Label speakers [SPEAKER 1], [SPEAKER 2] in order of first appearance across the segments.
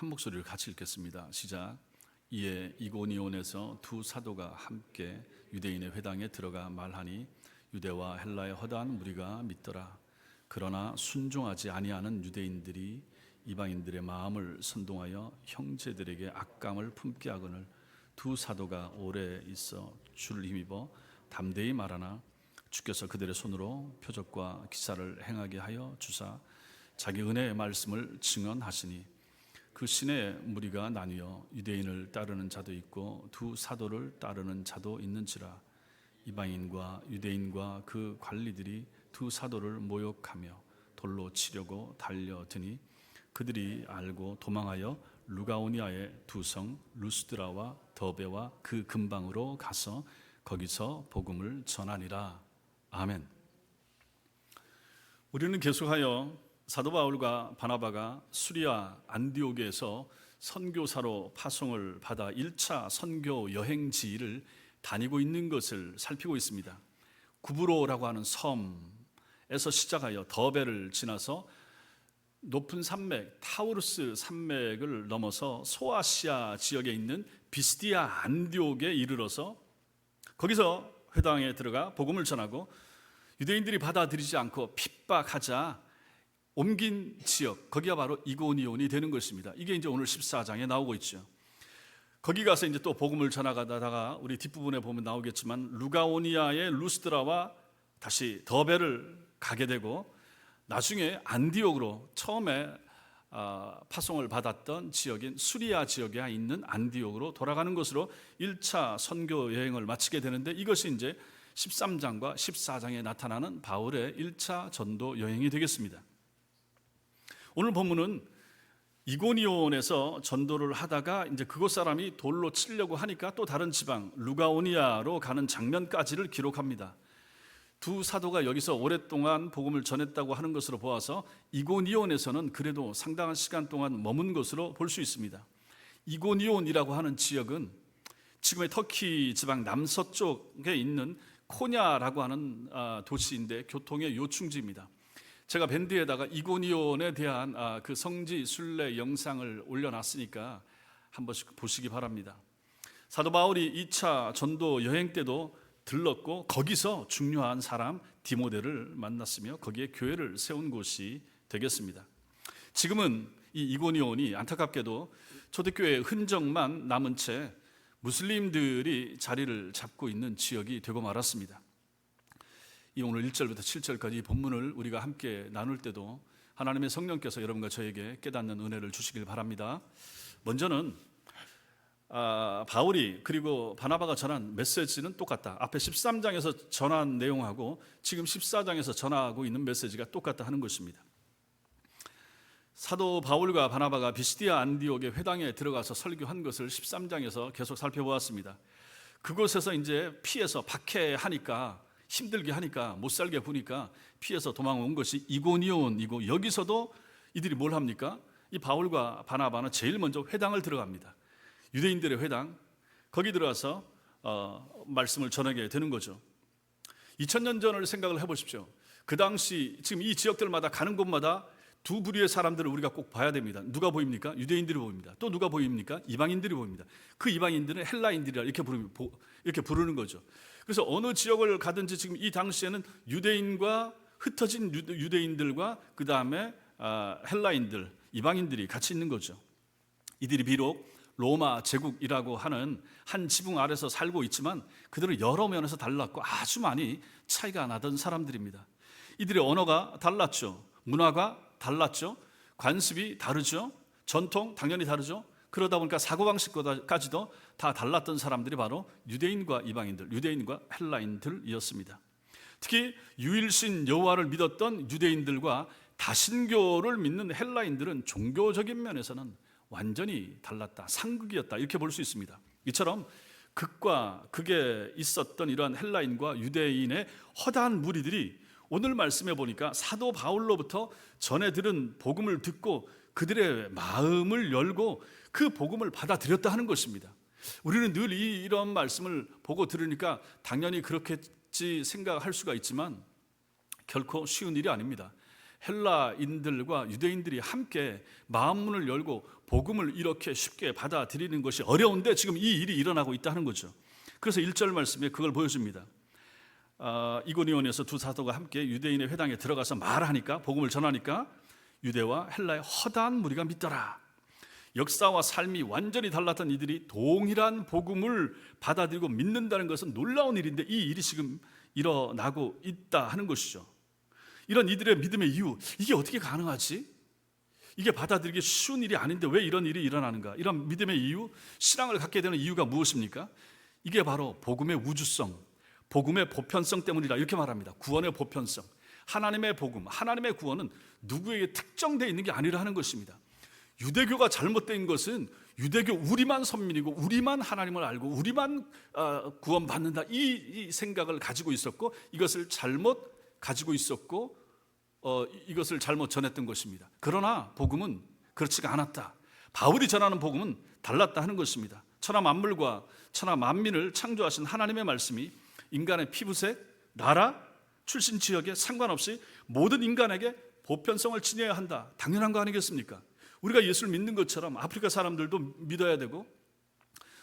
[SPEAKER 1] 한 목소리를 같이 읽겠습니다. 시작. 이에 이고니온에서 두 사도가 함께 유대인의 회당에 들어가 말하니 유대와 헬라의 허다한 무리가 믿더라. 그러나 순종하지 아니하는 유대인들이 이방인들의 마음을 선동하여 형제들에게 악감을 품게 하거늘 두 사도가 오래 있어 주를 힘입어 담대히 말하나 주께서 그들의 손으로 표적과 기사를 행하게 하여 주사 자기 은혜의 말씀을 증언하시니 그 시내 무리가 나뉘어 유대인을 따르는 자도 있고 두 사도를 따르는 자도 있는지라. 이방인과 유대인과 그 관리들이 두 사도를 모욕하며 돌로 치려고 달려드니 그들이 알고 도망하여 루가오니아의 두 성 루스드라와 더베와 그 근방으로 가서 거기서 복음을 전하니라. 아멘. 우리는 계속하여 사도 바울과 바나바가 수리아 안디옥에서 선교사로 파송을 받아 1차 선교 여행지를 다니고 있는 것을 살피고 있습니다. 구브로라고 하는 섬에서 시작하여 더베를 지나서 높은 산맥 타우루스 산맥을 넘어서 소아시아 지역에 있는 비스디아 안디옥에 이르러서 거기서 회당에 들어가 복음을 전하고 유대인들이 받아들이지 않고 핍박하자 옮긴 지역, 거기가 바로 이고니온이 되는 것입니다. 이게 이제 오늘 14장에 나오고 있죠. 거기 가서 이제 또 복음을 전하다가 우리 뒷부분에 보면 나오겠지만 루가오니아의 루스드라와 다시 더베를 가게 되고 나중에 안디옥으로 처음에 파송을 받았던 지역인 수리아 지역에 있는 안디옥으로 돌아가는 것으로 1차 선교 여행을 마치게 되는데 이것이 이제 13장과 14장에 나타나는 바울의 1차 전도 여행이 되겠습니다. 오늘 본문은 이고니온에서 전도를 하다가 이제 그곳 사람이 돌로 치려고 하니까 또 다른 지방 루가오니아로 가는 장면까지를 기록합니다. 두 사도가 여기서 오랫동안 복음을 전했다고 하는 것으로 보아서 이고니온에서는 그래도 상당한 시간 동안 머문 것으로 볼 수 있습니다. 이고니온이라고 하는 지역은 지금의 터키 지방 남서쪽에 있는 코냐라고 하는 도시인데 교통의 요충지입니다. 제가 밴드에다가 이고니온에 대한 그 성지 순례 영상을 올려놨으니까 한 번씩 보시기 바랍니다. 사도 바울이 2차 전도 여행 때도 들렀고 거기서 중요한 사람 디모데를 만났으며 거기에 교회를 세운 곳이 되겠습니다. 지금은 이 이고니온이 안타깝게도 초대교회의 흔적만 남은 채 무슬림들이 자리를 잡고 있는 지역이 되고 말았습니다. 이 오늘 1절부터 7절까지 이 본문을 우리가 함께 나눌 때도 하나님의 성령께서 여러분과 저에게 깨닫는 은혜를 주시길 바랍니다. 먼저는 바울이 그리고 바나바가 전한 메시지는 똑같다. 앞에 13장에서 전한 내용하고 지금 14장에서 전하고 있는 메시지가 똑같다 하는 것입니다. 사도 바울과 바나바가 비스디아 안디옥의 회당에 들어가서 설교한 것을 13장에서 계속 살펴보았습니다. 그곳에서 이제 피해서 박해하니까 힘들게 하니까 못 살게 보니까 피해서 도망온 것이 이고니온이고 여기서도 이들이 뭘 합니까? 이 바울과 바나바는 제일 먼저 회당을 들어갑니다. 유대인들의 회당, 거기 들어가서 말씀을 전하게 되는 거죠. 2000년 전을 생각을 해보십시오. 그 당시 지금 이 지역들마다 가는 곳마다 두 부류의 사람들을 우리가 꼭 봐야 됩니다. 누가 보입니까? 유대인들이 보입니다. 또 누가 보입니까? 이방인들이 보입니다. 그 이방인들은 헬라인들이라 이렇게 부르는 거죠. 그래서 어느 지역을 가든지 지금 이 당시에는 유대인과 흩어진 유대인들과 그 다음에 헬라인들, 이방인들이 같이 있는 거죠. 이들이 비록 로마 제국이라고 하는 한 지붕 아래서 살고 있지만 그들은 여러 면에서 달랐고 아주 많이 차이가 나던 사람들입니다. 이들의 언어가 달랐죠. 문화가 달랐죠. 관습이 다르죠. 전통 당연히 다르죠. 그러다 보니까 사고방식까지도 다 달랐던 사람들이 바로 유대인과 이방인들, 유대인과 헬라인들이었습니다. 특히 유일신 여호와를 믿었던 유대인들과 다신교를 믿는 헬라인들은 종교적인 면에서는 완전히 달랐다, 상극이었다 이렇게 볼 수 있습니다. 이처럼 극과 극에 있었던 이러한 헬라인과 유대인의 허다한 무리들이 오늘 말씀해 보니까 사도 바울로부터 전해 들은 복음을 듣고 그들의 마음을 열고 그 복음을 받아들였다 하는 것입니다. 우리는 늘 이런 말씀을 보고 들으니까 당연히 그렇겠지 생각할 수가 있지만 결코 쉬운 일이 아닙니다. 헬라인들과 유대인들이 함께 마음 문을 열고 복음을 이렇게 쉽게 받아들이는 것이 어려운데 지금 이 일이 일어나고 있다는 거죠. 그래서 1절 말씀에 그걸 보여줍니다. 이고니온에서 두 사도가 함께 유대인의 회당에 들어가서 말하니까, 복음을 전하니까 유대와 헬라의 허다한 무리가 믿더라. 역사와 삶이 완전히 달랐던 이들이 동일한 복음을 받아들이고 믿는다는 것은 놀라운 일인데 이 일이 지금 일어나고 있다 하는 것이죠. 이런 이들의 믿음의 이유, 이게 어떻게 가능하지? 이게 받아들이기 쉬운 일이 아닌데 왜 이런 일이 일어나는가? 이런 믿음의 이유, 신앙을 갖게 되는 이유가 무엇입니까? 이게 바로 복음의 우주성, 복음의 보편성 때문이라 이렇게 말합니다. 구원의 보편성, 하나님의 복음, 하나님의 구원은 누구에게 특정되어 있는 게 아니라 하는 것입니다. 유대교가 잘못된 것은 유대교 우리만 선민이고 우리만 하나님을 알고 우리만 구원받는다 이 생각을 가지고 있었고 이것을 잘못 가지고 있었고 이것을 잘못 전했던 것입니다. 그러나 복음은 그렇지가 않았다. 바울이 전하는 복음은 달랐다 하는 것입니다. 천하 만물과 천하 만민을 창조하신 하나님의 말씀이 인간의 피부색, 나라, 출신 지역에 상관없이 모든 인간에게 보편성을 지녀야 한다. 당연한 거 아니겠습니까? 우리가 예수를 믿는 것처럼 아프리카 사람들도 믿어야 되고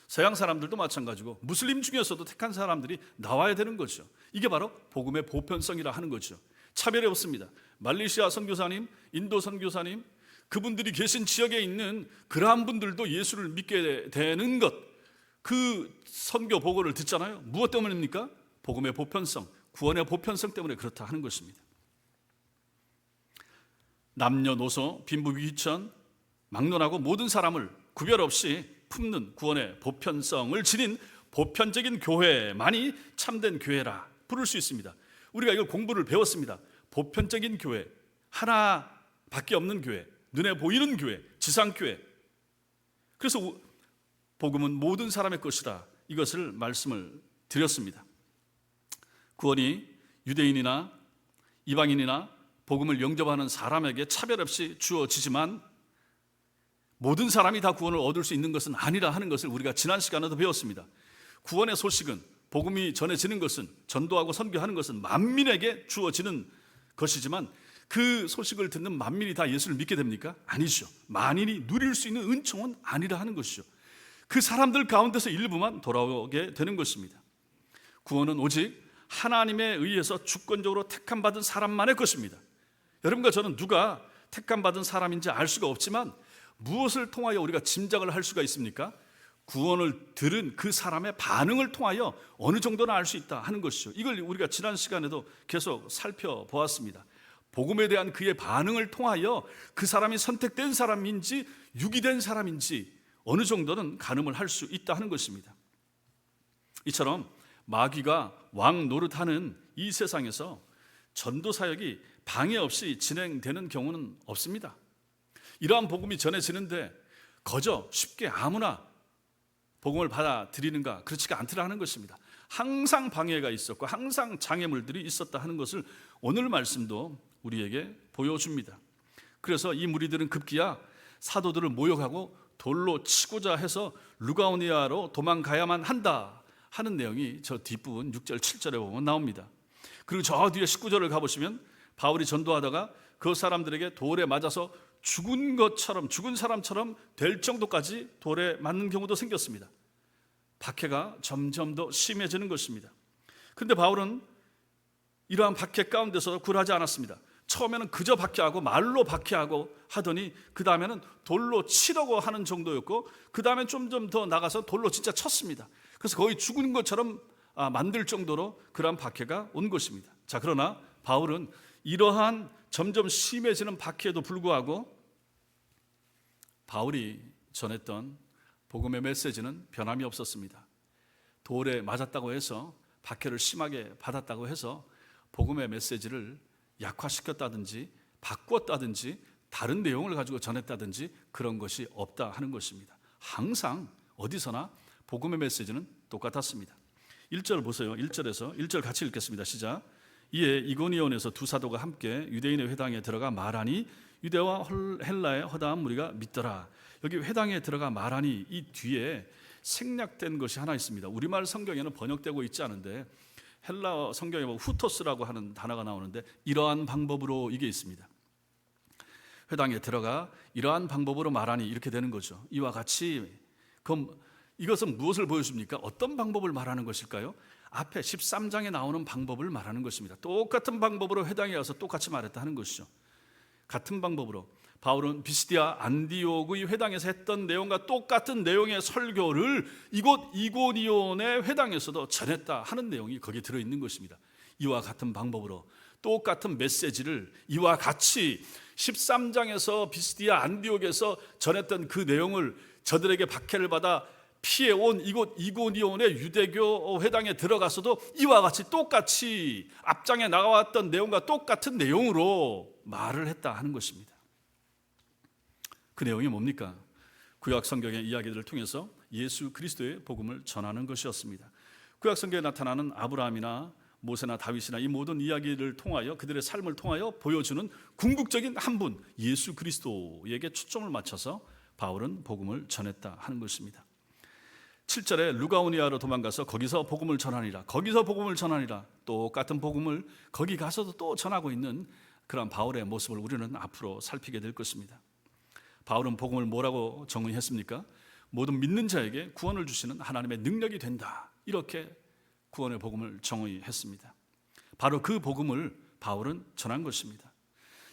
[SPEAKER 1] 서양 사람들도 마찬가지고 무슬림 중에서도 택한 사람들이 나와야 되는 거죠. 이게 바로 복음의 보편성이라 하는 거죠. 차별이 없습니다. 말레이시아 선교사님, 인도 선교사님, 그분들이 계신 지역에 있는 그러한 분들도 예수를 믿게 되는 것, 그 선교 보고를 듣잖아요. 무엇 때문입니까? 복음의 보편성, 구원의 보편성 때문에 그렇다 하는 것입니다. 남녀노소, 빈부귀천, 막론하고 모든 사람을 구별 없이 품는 구원의 보편성을 지닌 보편적인 교회만이 참된 교회라 부를 수 있습니다. 우리가 이걸 공부를 배웠습니다. 보편적인 교회, 하나밖에 없는 교회, 눈에 보이는 교회, 지상교회. 그래서 복음은 모든 사람의 것이다, 이것을 말씀을 드렸습니다. 구원이 유대인이나 이방인이나 복음을 영접하는 사람에게 차별 없이 주어지지만 모든 사람이 다 구원을 얻을 수 있는 것은 아니라 하는 것을 우리가 지난 시간에도 배웠습니다. 구원의 소식은, 복음이 전해지는 것은, 전도하고 선교하는 것은 만민에게 주어지는 것이지만 그 소식을 듣는 만민이 다 예수를 믿게 됩니까? 아니죠. 만인이 누릴 수 있는 은총은 아니라 하는 것이죠. 그 사람들 가운데서 일부만 돌아오게 되는 것입니다. 구원은 오직 하나님에 의해서 주권적으로 택함받은 사람만의 것입니다. 여러분과 저는 누가 택함받은 사람인지 알 수가 없지만 무엇을 통하여 우리가 짐작을 할 수가 있습니까? 구원을 들은 그 사람의 반응을 통하여 어느 정도는 알 수 있다 하는 것이죠. 이걸 우리가 지난 시간에도 계속 살펴보았습니다. 복음에 대한 그의 반응을 통하여 그 사람이 선택된 사람인지 유기된 사람인지 어느 정도는 가늠을 할 수 있다 하는 것입니다. 이처럼 마귀가 왕 노릇하는 이 세상에서 전도 사역이 방해 없이 진행되는 경우는 없습니다. 이러한 복음이 전해지는데 거저 쉽게 아무나 복음을 받아들이는가, 그렇지가 않더라는 것입니다. 항상 방해가 있었고 항상 장애물들이 있었다 하는 것을 오늘 말씀도 우리에게 보여줍니다. 그래서 이 무리들은 급기야 사도들을 모욕하고 돌로 치고자 해서 루가오니아로 도망가야만 한다 하는 내용이 저 뒷부분 6절 7절에 보면 나옵니다. 그리고 저 뒤에 19절을 가보시면 바울이 전도하다가 그 사람들에게 돌에 맞아서 죽은 것처럼, 죽은 사람처럼 될 정도까지 돌에 맞는 경우도 생겼습니다. 박해가 점점 더 심해지는 것입니다. 그런데 바울은 이러한 박해 가운데서 굴하지 않았습니다. 처음에는 그저 박해하고 말로 박해하고 하더니 그 다음에는 돌로 치려고 하는 정도였고 그 다음에 좀 더 나가서 돌로 진짜 쳤습니다. 그래서 거의 죽은 것처럼 만들 정도로 그러한 박해가 온 것입니다. 자, 그러나 바울은 이러한 점점 심해지는 박해에도 불구하고 바울이 전했던 복음의 메시지는 변함이 없었습니다. 돌에 맞았다고 해서, 박해를 심하게 받았다고 해서 복음의 메시지를 약화시켰다든지 바꿨다든지 다른 내용을 가지고 전했다든지 그런 것이 없다 하는 것입니다. 항상 어디서나 복음의 메시지는 똑같았습니다. 1절 보세요. 1절 같이 읽겠습니다. 시작. 이에 이고니온에서 두 사도가 함께 유대인의 회당에 들어가 말하니 유대와 헬라의 허다한 무리가 믿더라. 여기 회당에 들어가 말하니, 이 뒤에 생략된 것이 하나 있습니다. 우리말 성경에는 번역되고 있지 않은데 헬라 성경에 보면 후토스라고 하는 단어가 나오는데 이러한 방법으로 이게 있습니다. 회당에 들어가 이러한 방법으로 말하니 이렇게 되는 거죠. 이와 같이. 그럼 이것은 무엇을 보여줍니까? 어떤 방법을 말하는 것일까요? 앞에 13장에 나오는 방법을 말하는 것입니다. 똑같은 방법으로 회당에 가서 똑같이 말했다 하는 것이죠. 같은 방법으로 바울은 비시디아 안디옥의 회당에서 했던 내용과 똑같은 내용의 설교를 이곳 이고니온의 회당에서도 전했다 하는 내용이 거기에 들어있는 것입니다. 이와 같은 방법으로 똑같은 메시지를 이와 같이 13장에서 비시디아 안디옥에서 전했던 그 내용을 저들에게 박해를 받아 피해온 이곳 이고니온의 유대교 회당에 들어가서도 이와 같이 똑같이 앞장에 나왔던 내용과 똑같은 내용으로 말을 했다 하는 것입니다. 그 내용이 뭡니까? 구약 성경의 이야기들을 통해서 예수 그리스도의 복음을 전하는 것이었습니다. 구약 성경에 나타나는 아브라함이나 모세나 다윗이나 이 모든 이야기를 통하여 그들의 삶을 통하여 보여주는 궁극적인 한 분 예수 그리스도에게 초점을 맞춰서 바울은 복음을 전했다 하는 것입니다. 7절에 루가오니아로 도망가서 거기서 복음을 전하니라, 거기서 복음을 전하니라, 똑같은 복음을 거기 가서도 또 전하고 있는 그런 바울의 모습을 우리는 앞으로 살피게 될 것입니다. 바울은 복음을 뭐라고 정의했습니까? 모든 믿는 자에게 구원을 주시는 하나님의 능력이 된다, 이렇게 구원의 복음을 정의했습니다. 바로 그 복음을 바울은 전한 것입니다.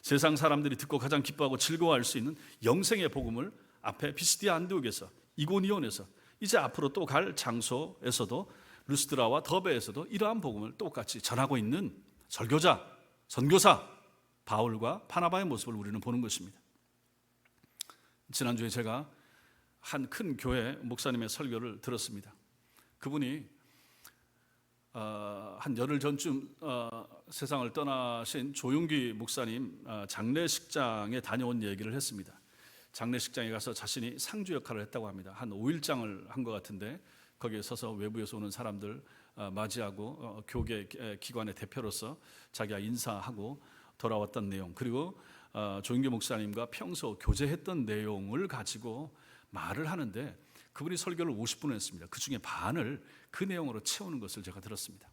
[SPEAKER 1] 세상 사람들이 듣고 가장 기뻐하고 즐거워할 수 있는 영생의 복음을 앞에 비시디아 안디옥에서 이고니온에서 이제 앞으로 또 갈 장소에서도 루스드라와 더베에서도 이러한 복음을 똑같이 전하고 있는 설교자, 선교사 바울과 바나바의 모습을 우리는 보는 것입니다. 지난주에 제가 한 큰 교회 목사님의 설교를 들었습니다. 그분이 한 열흘 전쯤 세상을 떠나신 조용기 목사님 장례식장에 다녀온 얘기를 했습니다. 장례식장에 가서 자신이 상주 역할을 했다고 합니다. 한 5일장을 한 것 같은데 거기에 서서 외부에서 오는 사람들 맞이하고 교계 기관의 대표로서 자기가 인사하고 돌아왔던 내용, 그리고 조인규 목사님과 평소 교제했던 내용을 가지고 말을 하는데 그분이 설교를 50분을 했습니다. 그 중에 반을 그 내용으로 채우는 것을 제가 들었습니다.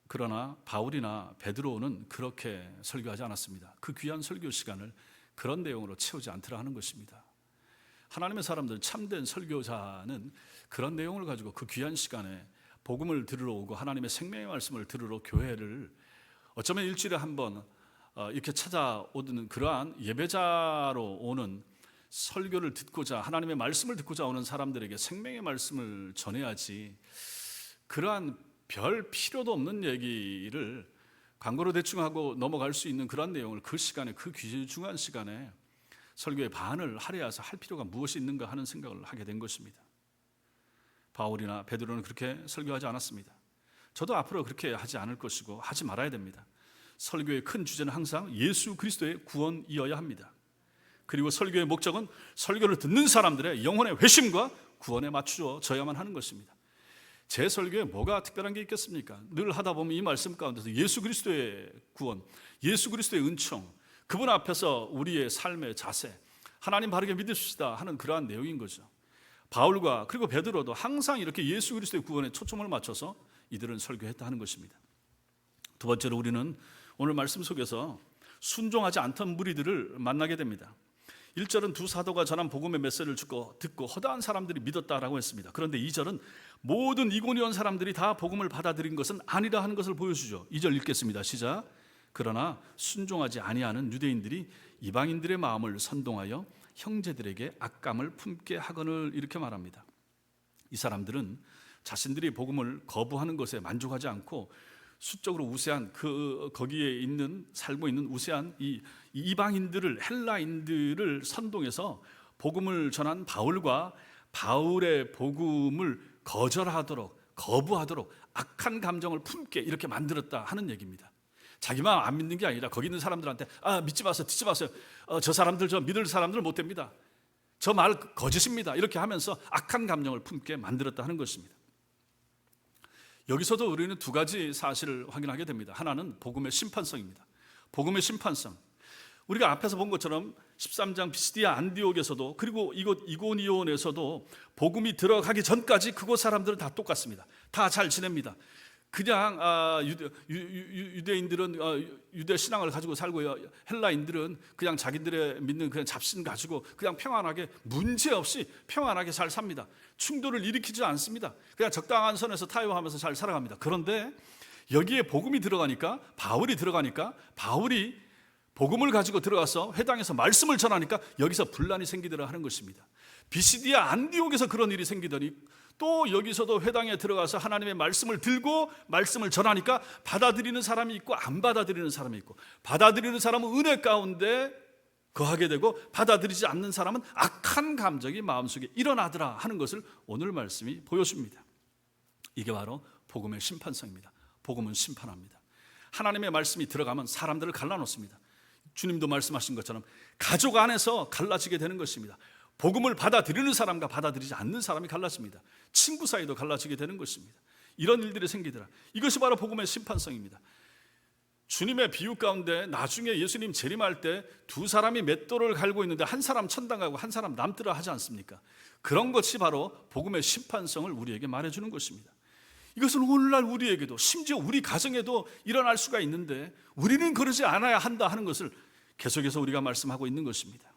[SPEAKER 1] 그러나 바울이나 베드로는 그렇게 설교하지 않았습니다. 그 귀한 설교 시간을 그런 내용으로 채우지 않더라 하는 것입니다. 하나님의 사람들, 참된 설교자는 그런 내용을 가지고 그 귀한 시간에 복음을 들으러 오고 하나님의 생명의 말씀을 들으러 교회를 어쩌면 일주일에 한 번 이렇게 찾아오는 그러한 예배자로 오는, 설교를 듣고자 하나님의 말씀을 듣고자 오는 사람들에게 생명의 말씀을 전해야지, 그러한 별 필요도 없는 얘기를 광고로 대충 하고 넘어갈 수 있는 그런 내용을 그 시간에, 그 귀중한 시간에 설교의 반을 할애해서 할 필요가 무엇이 있는가 하는 생각을 하게 된 것입니다. 바울이나 베드로는 그렇게 설교하지 않았습니다. 저도 앞으로 그렇게 하지 않을 것이고 하지 말아야 됩니다. 설교의 큰 주제는 항상 예수 그리스도의 구원이어야 합니다. 그리고 설교의 목적은 설교를 듣는 사람들의 영혼의 회심과 구원에 맞추어져야만 하는 것입니다. 제 설교에 뭐가 특별한 게 있겠습니까? 늘 하다 보면 이 말씀 가운데서 예수 그리스도의 구원, 예수 그리스도의 은총, 그분 앞에서 우리의 삶의 자세, 하나님 바르게 믿으십시다 하는 그러한 내용인 거죠. 바울과 그리고 베드로도 항상 이렇게 예수 그리스도의 구원에 초점을 맞춰서 이들은 설교했다 하는 것입니다. 두 번째로 우리는 오늘 말씀 속에서 순종하지 않던 무리들을 만나게 됩니다. 1절은 두 사도가 전한 복음의 메시지를 듣고 허다한 사람들이 믿었다라고 했습니다. 그런데 2절은 모든 이고니온 사람들이 다 복음을 받아들인 것은 아니라 하는 것을 보여주죠. 2절 읽겠습니다. 시작. 그러나 순종하지 아니하는 유대인들이 이방인들의 마음을 선동하여 형제들에게 악감을 품게 하거늘, 이렇게 말합니다. 이 사람들은 자신들이 복음을 거부하는 것에 만족하지 않고 수적으로 우세한 거기에 있는, 살고 있는 우세한 이 이방인들을, 헬라인들을 선동해서 복음을 전한 바울과 바울의 복음을 거부하도록 악한 감정을 품게 이렇게 만들었다 하는 얘기입니다. 자기만 안 믿는 게 아니라 거기 있는 사람들한테 믿지 마세요, 듣지 마세요, 저 사람들, 저 믿을 사람들 못 됩니다, 저 말 거짓입니다, 이렇게 하면서 악한 감정을 품게 만들었다 하는 것입니다. 여기서도 우리는 두 가지 사실을 확인하게 됩니다. 하나는 복음의 심판성입니다. 복음의 심판성. 우리가 앞에서 본 것처럼 13장 비시디아 안디옥에서도 그리고 이곳 이고니온에서도 복음이 들어가기 전까지 그곳 사람들은 다 똑같습니다. 다 잘 지냅니다. 그냥 유대인들은 유대 신앙을 가지고 살고요, 헬라인들은 그냥 자기들의 믿는 그냥 잡신 가지고 그냥 평안하게 문제 없이 평안하게 잘 삽니다. 충돌을 일으키지 않습니다. 그냥 적당한 선에서 타협하면서 잘 살아갑니다. 그런데 여기에 복음이 들어가니까, 바울이 복음을 가지고 들어가서 회당에서 말씀을 전하니까 여기서 분란이 생기더라 하는 것입니다. 비시디아 안디옥에서 그런 일이 생기더니 또 여기서도 회당에 들어가서 하나님의 말씀을 들고 말씀을 전하니까 받아들이는 사람이 있고 안 받아들이는 사람이 있고, 받아들이는 사람은 은혜 가운데 거하게 되고 받아들이지 않는 사람은 악한 감정이 마음속에 일어나더라 하는 것을 오늘 말씀이 보여줍니다. 이게 바로 복음의 심판성입니다. 복음은 심판합니다. 하나님의 말씀이 들어가면 사람들을 갈라놓습니다. 주님도 말씀하신 것처럼 가족 안에서 갈라지게 되는 것입니다. 복음을 받아들이는 사람과 받아들이지 않는 사람이 갈라집니다. 친구 사이도 갈라지게 되는 것입니다. 이런 일들이 생기더라. 이것이 바로 복음의 심판성입니다. 주님의 비유 가운데 나중에 예수님 재림할 때 두 사람이 맷돌을 갈고 있는데 한 사람 천당 가고 한 사람 남더라 하지 않습니까? 그런 것이 바로 복음의 심판성을 우리에게 말해주는 것입니다. 이것은 오늘날 우리에게도, 심지어 우리 가정에도 일어날 수가 있는데 우리는 그러지 않아야 한다 하는 것을 계속해서 우리가 말씀하고 있는 것입니다.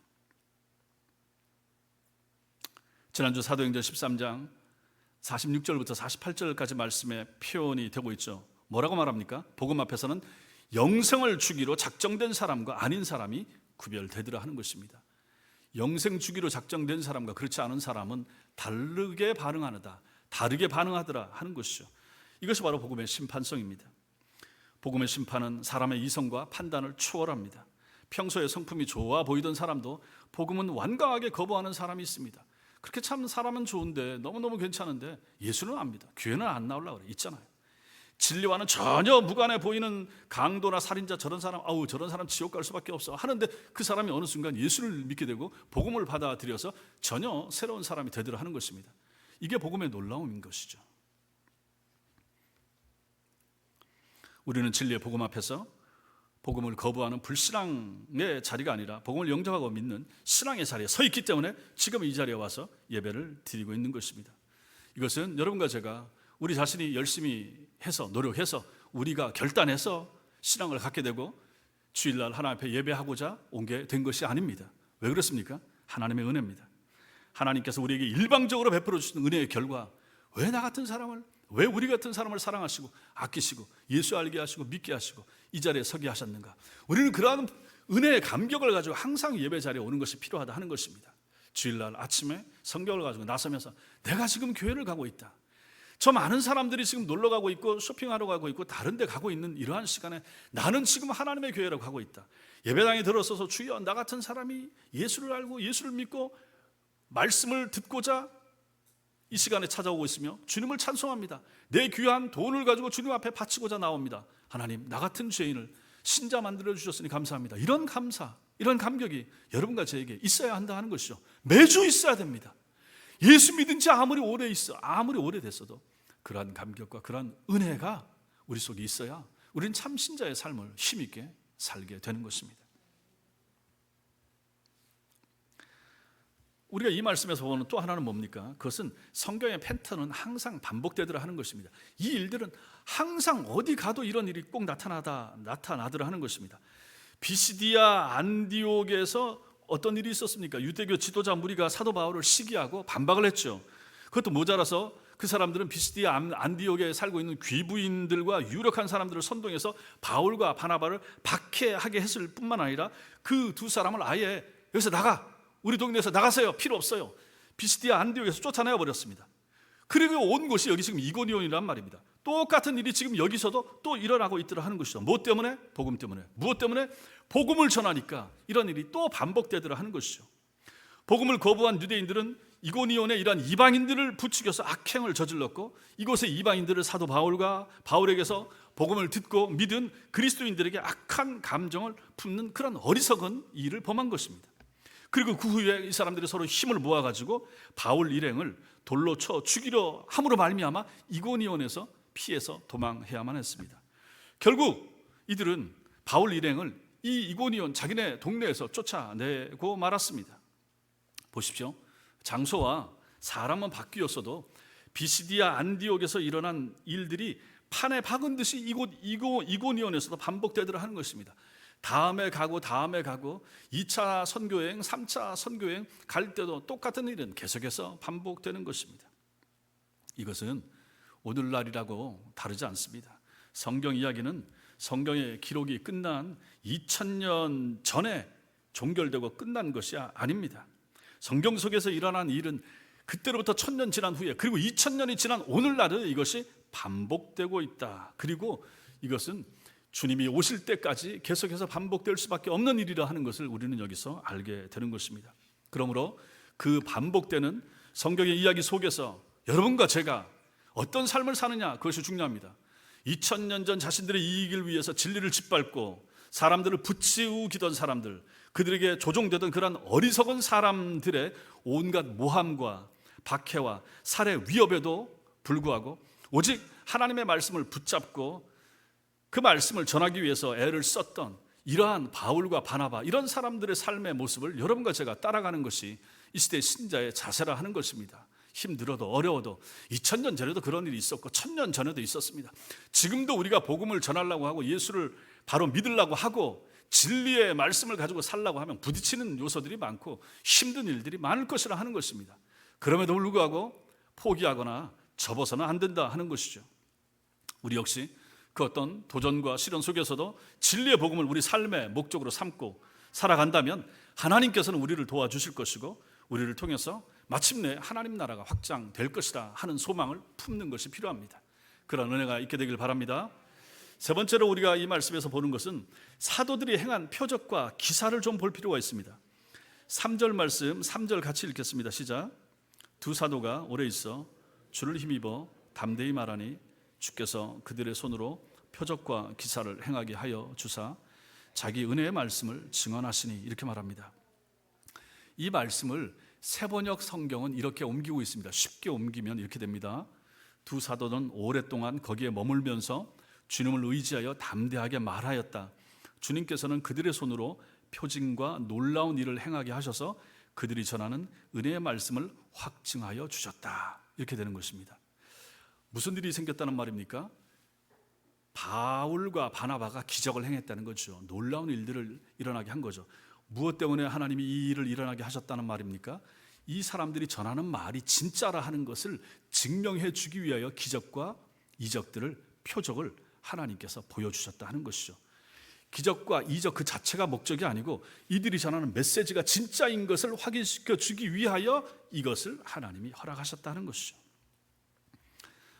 [SPEAKER 1] 지난주 사도행전 13장 46절부터 48절까지 말씀에 표현이 되고 있죠. 뭐라고 말합니까? 복음 앞에서는 영생을 주기로 작정된 사람과 아닌 사람이 구별되더라 하는 것입니다. 영생 주기로 작정된 사람과 그렇지 않은 사람은 다르게 반응하더라 하는 것이죠. 이것이 바로 복음의 심판성입니다. 복음의 심판은 사람의 이성과 판단을 초월합니다. 평소에 성품이 좋아 보이던 사람도 복음은 완강하게 거부하는 사람이 있습니다. 그렇게 참 사람은 좋은데, 너무너무 괜찮은데 예수는 압니다. 교회는 안 나오려고 그래. 있잖아요. 진리와는 전혀 무관해 보이는 강도나 살인자, 저런 사람 지옥 갈 수밖에 없어 하는데 그 사람이 어느 순간 예수를 믿게 되고 복음을 받아들여서 전혀 새로운 사람이 되더라 하는 것입니다. 이게 복음의 놀라움인 것이죠. 우리는 진리의 복음 앞에서 복음을 거부하는 불신앙의 자리가 아니라 복음을 영접하고 믿는 신앙의 자리에 서 있기 때문에 지금 이 자리에 와서 예배를 드리고 있는 것입니다. 이것은 여러분과 제가 우리 자신이 열심히 해서 노력해서 우리가 결단해서 신앙을 갖게 되고 주일날 하나님 앞에 예배하고자 온 게 된 것이 아닙니다. 왜 그렇습니까? 하나님의 은혜입니다. 하나님께서 우리에게 일방적으로 베풀어 주신 은혜의 결과, 왜 나 같은 사람을, 왜 우리 같은 사람을 사랑하시고 아끼시고 예수 알게 하시고 믿게 하시고 이 자리에 서게 하셨는가? 우리는 그러한 은혜의 감격을 가지고 항상 예배 자리에 오는 것이 필요하다 하는 것입니다. 주일날 아침에 성경을 가지고 나서면서 내가 지금 교회를 가고 있다. 저 많은 사람들이 지금 놀러 가고 있고 쇼핑하러 가고 있고 다른 데 가고 있는 이러한 시간에 나는 지금 하나님의 교회로 가고 있다. 예배당에 들어서서 주여, 나 같은 사람이 예수를 알고 예수를 믿고 말씀을 듣고자 이 시간에 찾아오고 있으며 주님을 찬송합니다. 내 귀한 돈을 가지고 주님 앞에 바치고자 나옵니다. 하나님, 나 같은 죄인을 신자 만들어 주셨으니 감사합니다. 이런 감사, 이런 감격이 여러분과 저에게 있어야 한다 하는 것이죠. 매주 있어야 됩니다. 예수 믿은 지 아무리 오래됐어도 그러한 감격과 그러한 은혜가 우리 속에 있어야 우리는 참 신자의 삶을 힘있게 살게 되는 것입니다. 우리가 이 말씀에서 보는 또 하나는 뭡니까? 그것은 성경의 패턴은 항상 반복되더라 하는 것입니다. 이 일들은 항상 어디 가도 이런 일이 꼭 나타나더라 하는 것입니다. 비시디아 안디옥에서 어떤 일이 있었습니까? 유대교 지도자 무리가 사도 바울을 시기하고 반박을 했죠. 그것도 모자라서 그 사람들은 비시디아 안디옥에 살고 있는 귀부인들과 유력한 사람들을 선동해서 바울과 바나바를 박해하게 했을 뿐만 아니라 그 두 사람을 아예 여기서 우리 동네에서 나가세요. 필요 없어요. 비시디아 안디옥에서 쫓아내어 버렸습니다. 그리고 온 곳이 여기 지금 이고니온이란 말입니다. 똑같은 일이 지금 여기서도 또 일어나고 있더라 하는 것이죠. 뭐 때문에? 복음 때문에. 무엇 때문에? 복음을 전하니까 이런 일이 또 반복되더라 하는 것이죠. 복음을 거부한 유대인들은 이고니온에 이러한 이방인들을 부추겨서 악행을 저질렀고, 이곳의 이방인들을 사도 바울에게서 복음을 듣고 믿은 그리스도인들에게 악한 감정을 품는 그런 어리석은 일을 범한 것입니다. 그리고 그 후에 이 사람들이 서로 힘을 모아가지고 바울 일행을 돌로 쳐 죽이려 함으로 말미암아 이고니온에서 피해서 도망해야만 했습니다. 결국 이들은 바울 일행을 이 이고니온 자기네 동네에서 쫓아내고 말았습니다. 보십시오. 장소와 사람은 바뀌었어도 비시디아 안디옥에서 일어난 일들이 판에 박은 듯이 이고니온에서도 반복되더라 하는 것입니다. 다음에 가고 2차 선교여행, 3차 선교여행 갈 때도 똑같은 일은 계속해서 반복되는 것입니다. 이것은 오늘날이라고 다르지 않습니다. 성경 이야기는 성경의 기록이 끝난 2000년 전에 종결되고 끝난 것이 아닙니다. 성경 속에서 일어난 일은 그때로부터 1000년 지난 후에, 그리고 2000년이 지난 오늘날은 이것이 반복되고 있다. 그리고 이것은 주님이 오실 때까지 계속해서 반복될 수밖에 없는 일이라 하는 것을 우리는 여기서 알게 되는 것입니다. 그러므로 그 반복되는 성경의 이야기 속에서 여러분과 제가 어떤 삶을 사느냐, 그것이 중요합니다. 2000년 전 자신들의 이익을 위해서 진리를 짓밟고 사람들을 붙이우기던 사람들, 그들에게 조종되던 그런 어리석은 사람들의 온갖 모함과 박해와 살해 위협에도 불구하고 오직 하나님의 말씀을 붙잡고 그 말씀을 전하기 위해서 애를 썼던 이러한 바울과 바나바, 이런 사람들의 삶의 모습을 여러분과 제가 따라가는 것이 이 시대 신자의 자세라 하는 것입니다. 힘들어도 어려워도 2000년 전에도 그런 일이 있었고 1000년 전에도 있었습니다. 지금도 우리가 복음을 전하려고 하고 예수를 바로 믿으려고 하고 진리의 말씀을 가지고 살려고 하면 부딪히는 요소들이 많고 힘든 일들이 많을 것이라 하는 것입니다. 그럼에도 불구하고 포기하거나 접어서는 안 된다 하는 것이죠. 우리 역시 그 어떤 도전과 시련 속에서도 진리의 복음을 우리 삶의 목적으로 삼고 살아간다면 하나님께서는 우리를 도와주실 것이고 우리를 통해서 마침내 하나님 나라가 확장될 것이다 하는 소망을 품는 것이 필요합니다. 그런 은혜가 있게 되길 바랍니다. 세 번째로 우리가 이 말씀에서 보는 것은 사도들이 행한 표적과 기사를 좀 볼 필요가 있습니다. 3절 말씀, 3절 같이 읽겠습니다. 시작. 두 사도가 오래 있어 주를 힘입어 담대히 말하니 주께서 그들의 손으로 표적과 기사를 행하게 하여 주사 자기 은혜의 말씀을 증언하시니, 이렇게 말합니다. 이 말씀을 세번역 성경은 이렇게 옮기고 있습니다. 쉽게 옮기면 이렇게 됩니다. 두 사도는 오랫동안 거기에 머물면서 주님을 의지하여 담대하게 말하였다. 주님께서는 그들의 손으로 표징과 놀라운 일을 행하게 하셔서 그들이 전하는 은혜의 말씀을 확증하여 주셨다. 이렇게 되는 것입니다. 무슨 일이 생겼다는 말입니까? 바울과 바나바가 기적을 행했다는 거죠. 놀라운 일들을 일어나게 한 거죠. 무엇 때문에 하나님이 이 일을 일어나게 하셨다는 말입니까? 이 사람들이 전하는 말이 진짜라 하는 것을 증명해 주기 위하여 기적과 이적들을, 표적을 하나님께서 보여주셨다 하는 것이죠. 기적과 이적 그 자체가 목적이 아니고 이들이 전하는 메시지가 진짜인 것을 확인시켜 주기 위하여 이것을 하나님이 허락하셨다는 것이죠.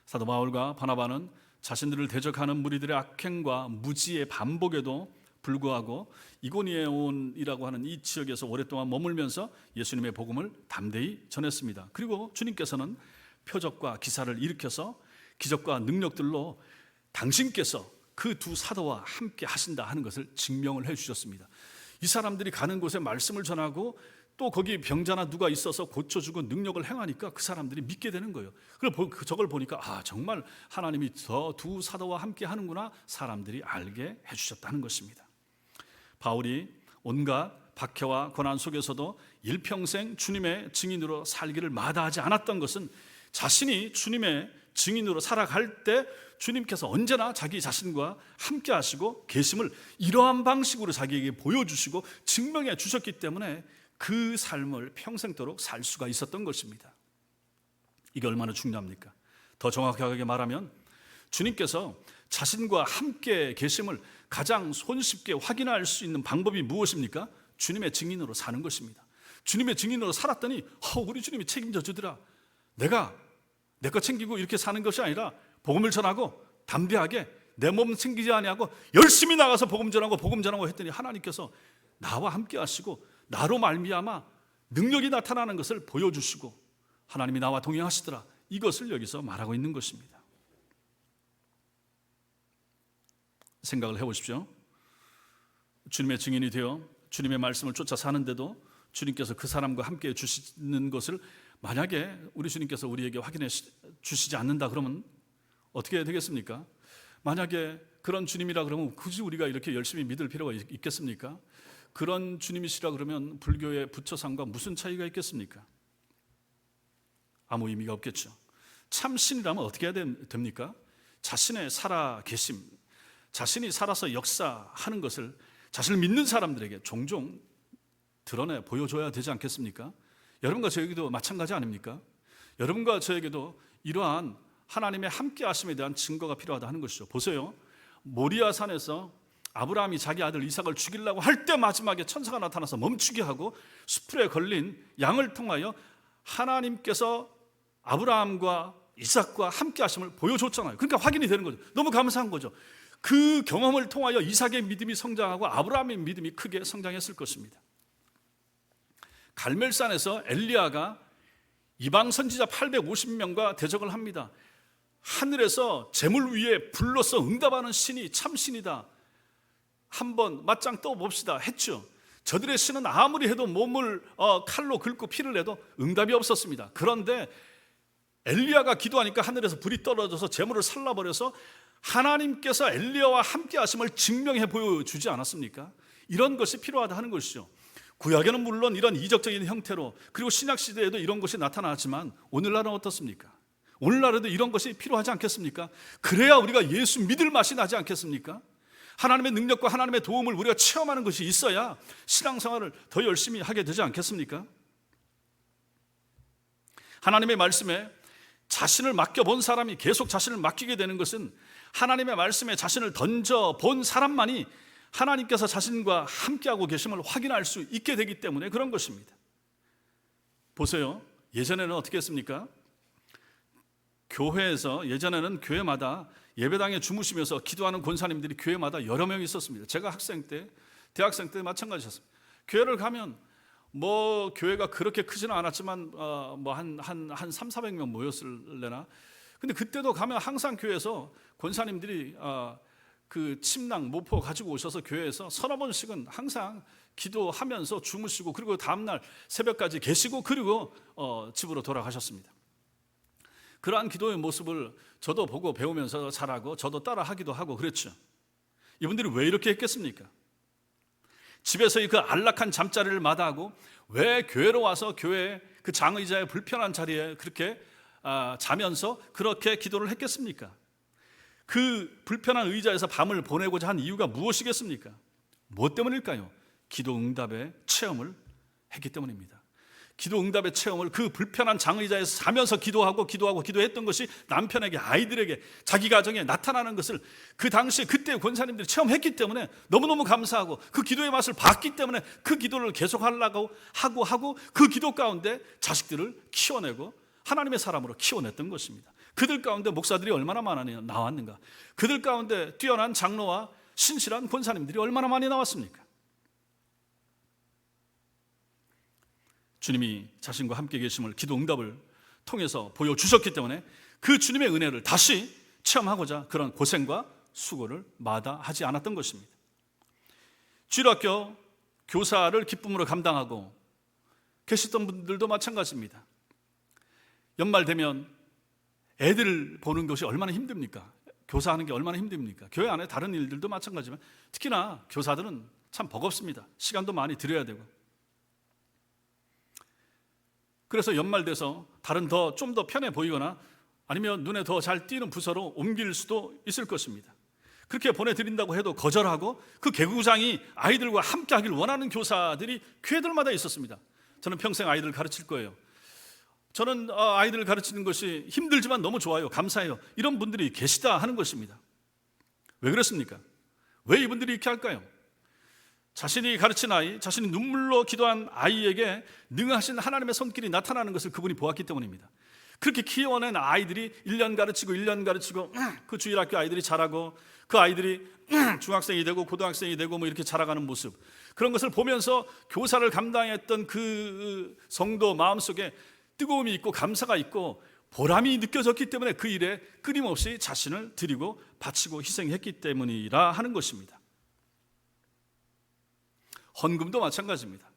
[SPEAKER 1] 사도 바울과 바나바는 자신들을 대적하는 무리들의 악행과 무지의 반복에도 불구하고 이고니온이라고 하는 이 지역에서 오랫동안 머물면서 예수님의 복음을 담대히 전했습니다. 그리고 주님께서는 표적과 기사를 일으켜서 기적과 능력들로 당신께서 그 두 사도와 함께 하신다 하는 것을 증명을 해 주셨습니다. 이 사람들이 가는 곳에 말씀을 전하고 또 거기 병자나 누가 있어서 고쳐주고 능력을 행하니까 그 사람들이 믿게 되는 거예요. 그래서 저걸 보니까 정말 하나님이 저 두 사도와 함께 하는구나, 사람들이 알게 해주셨다는 것입니다. 바울이 온갖 박해와 고난 속에서도 일평생 주님의 증인으로 살기를 마다하지 않았던 것은 자신이 주님의 증인으로 살아갈 때 주님께서 언제나 자기 자신과 함께 하시고 계심을 이러한 방식으로 자기에게 보여주시고 증명해 주셨기 때문에 그 삶을 평생도록 살 수가 있었던 것입니다. 이게 얼마나 중요합니까? 더 정확하게 말하면 주님께서 자신과 함께 계심을 가장 손쉽게 확인할 수 있는 방법이 무엇입니까? 주님의 증인으로 사는 것입니다. 주님의 증인으로 살았더니 우리 주님이 책임져 주더라. 내가 내 거 챙기고 이렇게 사는 것이 아니라 복음을 전하고 담대하게 내 몸 챙기지 아니하고 열심히 나가서 복음 전하고 했더니 하나님께서 나와 함께 하시고 나로 말미암아 능력이 나타나는 것을 보여주시고 하나님이 나와 동행하시더라. 이것을 여기서 말하고 있는 것입니다. 생각을 해보십시오. 주님의 증인이 되어 주님의 말씀을 쫓아 사는데도 주님께서 그 사람과 함께 주시는 것을 만약에 우리 주님께서 우리에게 확인해 주시지 않는다 그러면 어떻게 되겠습니까? 만약에 그런 주님이라 그러면 굳이 우리가 이렇게 열심히 믿을 필요가 있겠습니까? 그런 주님이시라 그러면 불교의 부처상과 무슨 차이가 있겠습니까? 아무 의미가 없겠죠. 참 신이라면 어떻게 해야 됩니까? 자신의 살아계심, 자신이 살아서 역사하는 것을 자신을 믿는 사람들에게 종종 드러내 보여줘야 되지 않겠습니까? 여러분과 저에게도 마찬가지 아닙니까? 여러분과 저에게도 이러한 하나님의 함께하심에 대한 증거가 필요하다 하는 것이죠. 보세요. 모리아 산에서 아브라함이 자기 아들 이삭을 죽이려고 할 때 마지막에 천사가 나타나서 멈추게 하고 수풀에 걸린 양을 통하여 하나님께서 아브라함과 이삭과 함께하심을 보여줬잖아요. 그러니까 확인이 되는 거죠. 너무 감사한 거죠. 그 경험을 통하여 이삭의 믿음이 성장하고 아브라함의 믿음이 크게 성장했을 것입니다. 갈멜산에서 엘리야가 이방 선지자 850명과 대적을 합니다. 하늘에서 재물 위에 불로서 응답하는 신이 참 신이다. 한번 맞짱 떠봅시다 했죠. 저들의 신은 아무리 해도 몸을 칼로 긁고 피를 내도 응답이 없었습니다. 그런데 엘리야가 기도하니까 하늘에서 불이 떨어져서 재물을 살라버려서 하나님께서 엘리야와 함께 하심을 증명해 보여주지 않았습니까? 이런 것이 필요하다 하는 것이죠. 구약에는 물론 이런 이적적인 형태로, 그리고 신약시대에도 이런 것이 나타나지만 오늘날은 어떻습니까? 오늘날에도 이런 것이 필요하지 않겠습니까? 그래야 우리가 예수 믿을 맛이 나지 않겠습니까? 하나님의 능력과 하나님의 도움을 우리가 체험하는 것이 있어야 신앙생활을 더 열심히 하게 되지 않겠습니까? 하나님의 말씀에 자신을 맡겨본 사람이 계속 자신을 맡기게 되는 것은 하나님의 말씀에 자신을 던져본 사람만이 하나님께서 자신과 함께하고 계심을 확인할 수 있게 되기 때문에 그런 것입니다. 보세요. 예전에는 어떻게 했습니까? 교회에서, 예전에는 교회마다 예배당에 주무시면서 기도하는 권사님들이 교회마다 여러 명 있었습니다. 제가 학생 때, 대학생 때 마찬가지였습니다. 교회를 가면 뭐 교회가 그렇게 크지는 않았지만 한 300~400명 모였을래나. 근데 그때도 가면 항상 교회에서 권사님들이 그 침낭, 모포 가지고 오셔서 교회에서 서너 번씩은 항상 기도하면서 주무시고, 그리고 다음날 새벽까지 계시고, 그리고 집으로 돌아가셨습니다. 그러한 기도의 모습을 저도 보고 배우면서 자라고 저도 따라 하기도 하고 그랬죠. 이분들이 왜 이렇게 했겠습니까? 집에서의 그 안락한 잠자리를 마다하고 왜 교회로 와서 교회 그 장의자의 불편한 자리에 그렇게 자면서 그렇게 기도를 했겠습니까? 그 불편한 의자에서 밤을 보내고자 한 이유가 무엇이겠습니까? 무엇 때문일까요? 기도 응답의 체험을 했기 때문입니다. 기도 응답의 체험을, 그 불편한 장의자에서 자면서 기도했던 것이 남편에게, 아이들에게, 자기 가정에 나타나는 것을 그 당시에 그때 권사님들이 체험했기 때문에 너무너무 감사하고, 그 기도의 맛을 봤기 때문에 그 기도를 계속하려고 하고 그 기도 가운데 자식들을 키워내고 하나님의 사람으로 키워냈던 것입니다. 그들 가운데 목사들이 얼마나 많이 나왔는가? 그들 가운데 뛰어난 장로와 신실한 권사님들이 얼마나 많이 나왔습니까? 주님이 자신과 함께 계심을 기도 응답을 통해서 보여주셨기 때문에 그 주님의 은혜를 다시 체험하고자 그런 고생과 수고를 마다하지 않았던 것입니다. 주일학교 교사를 기쁨으로 감당하고 계셨던 분들도 마찬가지입니다. 연말 되면 애들 보는 것이 얼마나 힘듭니까? 교사하는 게 얼마나 힘듭니까? 교회 안에 다른 일들도 마찬가지지만 특히나 교사들은 참 버겁습니다. 시간도 많이 들여야 되고. 그래서 연말 돼서 다른 좀 더 편해 보이거나 아니면 눈에 더 잘 띄는 부서로 옮길 수도 있을 것입니다. 그렇게 보내드린다고 해도 거절하고 그 개구장이 아이들과 함께 하길 원하는 교사들이 교회들마다 있었습니다. 저는 평생 아이들을 가르칠 거예요. 저는 아이들을 가르치는 것이 힘들지만 너무 좋아요. 감사해요. 이런 분들이 계시다 하는 것입니다. 왜 그렇습니까? 왜 이분들이 이렇게 할까요? 자신이 가르친 아이, 자신이 눈물로 기도한 아이에게 능하신 하나님의 손길이 나타나는 것을 그분이 보았기 때문입니다. 그렇게 키워낸 아이들이 1년 가르치고 그 주일학교 아이들이 자라고 그 아이들이 중학생이 되고 고등학생이 되고 뭐 이렇게 자라가는 모습, 그런 것을 보면서 교사를 감당했던 그 성도 마음속에 뜨거움이 있고 감사가 있고 보람이 느껴졌기 때문에 그 일에 끊임없이 자신을 드리고 바치고 희생했기 때문이라 하는 것입니다. 헌금도 마찬가지입니다.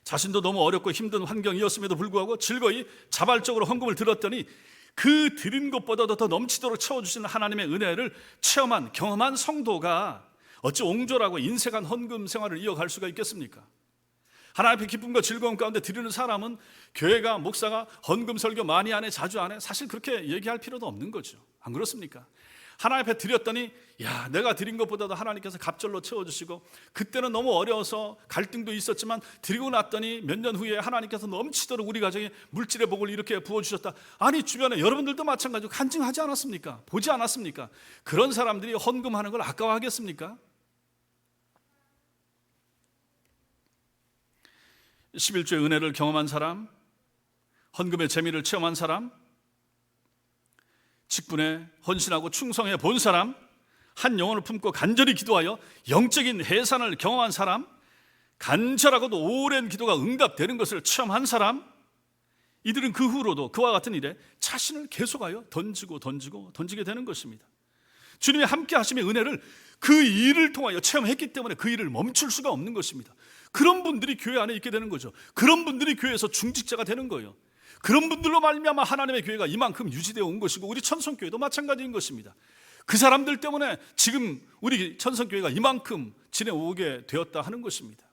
[SPEAKER 1] 자신도 너무 어렵고 힘든 환경이었음에도 불구하고 즐거이 자발적으로 헌금을 들었더니 그 드린 것보다도 더 넘치도록 채워주시는 하나님의 은혜를 체험한, 경험한 성도가 어찌 옹졸하고 인색한 헌금 생활을 이어갈 수가 있겠습니까? 하나님 앞에 기쁨과 즐거움 가운데 드리는 사람은 교회가, 목사가 헌금 설교 많이 안 해, 자주 안 해, 사실 그렇게 얘기할 필요도 없는 거죠. 안 그렇습니까? 하나님 앞에 드렸더니 야, 내가 드린 것보다도 하나님께서 갑절로 채워주시고, 그때는 너무 어려워서 갈등도 있었지만 드리고 났더니 몇 년 후에 하나님께서 넘치도록 우리 가정에 물질의 복을 이렇게 부어주셨다. 아니, 주변에 여러분들도 마찬가지로 간증하지 않았습니까? 보지 않았습니까? 그런 사람들이 헌금하는 걸 아까워하겠습니까? 11조의 은혜를 경험한 사람, 헌금의 재미를 체험한 사람, 직분에 헌신하고 충성해 본 사람, 한 영혼을 품고 간절히 기도하여 영적인 해산을 경험한 사람, 간절하고도 오랜 기도가 응답되는 것을 체험한 사람, 이들은 그 후로도 그와 같은 일에 자신을 계속하여 던지게 되는 것입니다. 주님이 함께 하심의 은혜를 그 일을 통하여 체험했기 때문에 그 일을 멈출 수가 없는 것입니다. 그런 분들이 교회 안에 있게 되는 거죠. 그런 분들이 교회에서 중직자가 되는 거예요. 그런 분들로 말미암아 하나님의 교회가 이만큼 유지되어 온 것이고, 우리 천성교회도 마찬가지인 것입니다. 그 사람들 때문에 지금 우리 천성교회가 이만큼 지내오게 되었다 하는 것입니다.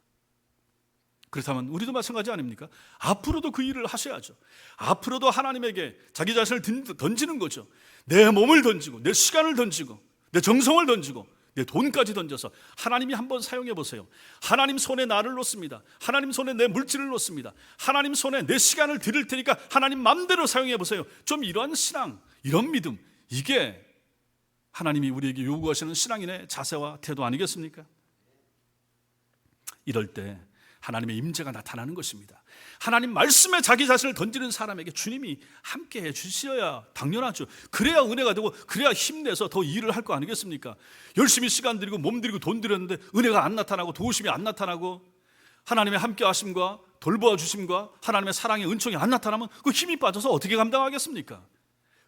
[SPEAKER 1] 그렇다면 우리도 마찬가지 아닙니까? 앞으로도 그 일을 하셔야죠. 앞으로도 하나님에게 자기 자신을 던지는 거죠. 내 몸을 던지고, 내 시간을 던지고, 내 정성을 던지고, 내 돈까지 던져서 하나님이 한번 사용해 보세요. 하나님 손에 나를 놓습니다. 하나님 손에 내 물질을 놓습니다. 하나님 손에 내 시간을 드릴 테니까 하나님 맘대로 사용해 보세요. 좀 이런 신앙, 이런 믿음, 이게 하나님이 우리에게 요구하시는 신앙인의 자세와 태도 아니겠습니까? 이럴 때 하나님의 임재가 나타나는 것입니다. 하나님 말씀에 자기 자신을 던지는 사람에게 주님이 함께 해 주셔야 당연하죠. 그래야 은혜가 되고, 그래야 힘내서 더 일을 할 거 아니겠습니까? 열심히 시간 들이고 몸 들이고 돈 들였는데 은혜가 안 나타나고 도우심이 안 나타나고, 하나님의 함께 하심과 돌보아 주심과 하나님의 사랑의 은총이 안 나타나면 그 힘이 빠져서 어떻게 감당하겠습니까?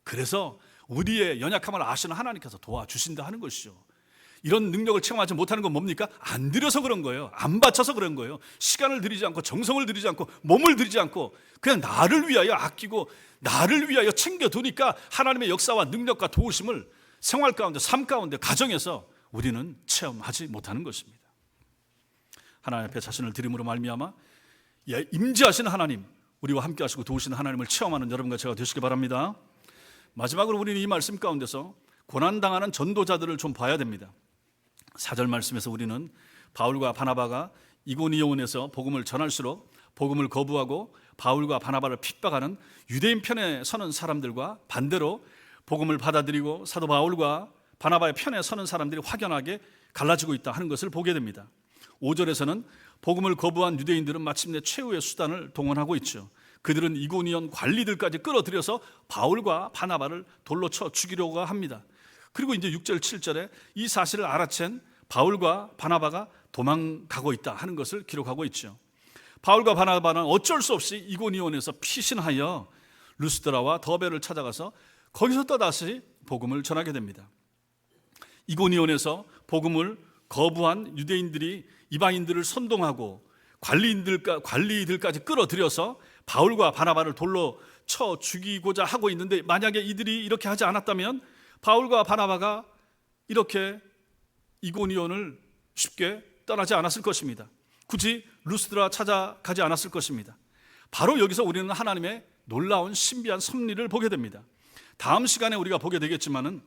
[SPEAKER 1] 그래서 우리의 연약함을 아시는 하나님께서 도와주신다 하는 것이죠. 이런 능력을 체험하지 못하는 건 뭡니까? 안 들여서 그런 거예요. 안 바쳐서 그런 거예요. 시간을 들이지 않고, 정성을 들이지 않고, 몸을 들이지 않고, 그냥 나를 위하여 아끼고 나를 위하여 챙겨두니까 하나님의 역사와 능력과 도우심을 생활 가운데, 삶 가운데, 가정에서 우리는 체험하지 못하는 것입니다. 하나님 앞에 자신을 드림으로 말미암아 임재하시는 하나님, 우리와 함께 하시고 도우시는 하나님을 체험하는 여러분과 제가 되시기 바랍니다. 마지막으로 우리는 이 말씀 가운데서 고난당하는 전도자들을 좀 봐야 됩니다. 4절 말씀에서 우리는 바울과 바나바가 이고니온에서 복음을 전할수록 복음을 거부하고 바울과 바나바를 핍박하는 유대인 편에 서는 사람들과 반대로 복음을 받아들이고 사도 바울과 바나바의 편에 서는 사람들이 확연하게 갈라지고 있다 하는 것을 보게 됩니다. 5절에서는 복음을 거부한 유대인들은 마침내 최후의 수단을 동원하고 있죠. 그들은 이고니온 관리들까지 끌어들여서 바울과 바나바를 돌로 쳐 죽이려고 합니다. 그리고 이제 6절 7절에 이 사실을 알아챈 바울과 바나바가 도망가고 있다 하는 것을 기록하고 있죠. 바울과 바나바는 어쩔 수 없이 이고니온에서 피신하여 루스드라와 더베를 찾아가서 거기서 또다시 복음을 전하게 됩니다. 이고니온에서 복음을 거부한 유대인들이 이방인들을 선동하고 관리들까지 끌어들여서 바울과 바나바를 돌로 쳐 죽이고자 하고 있는데, 만약에 이들이 이렇게 하지 않았다면 바울과 바나바가 이렇게 이고니온을 쉽게 떠나지 않았을 것입니다. 굳이 루스드라 찾아가지 않았을 것입니다. 바로 여기서 우리는 하나님의 놀라운 신비한 섭리를 보게 됩니다. 다음 시간에 우리가 보게 되겠지만은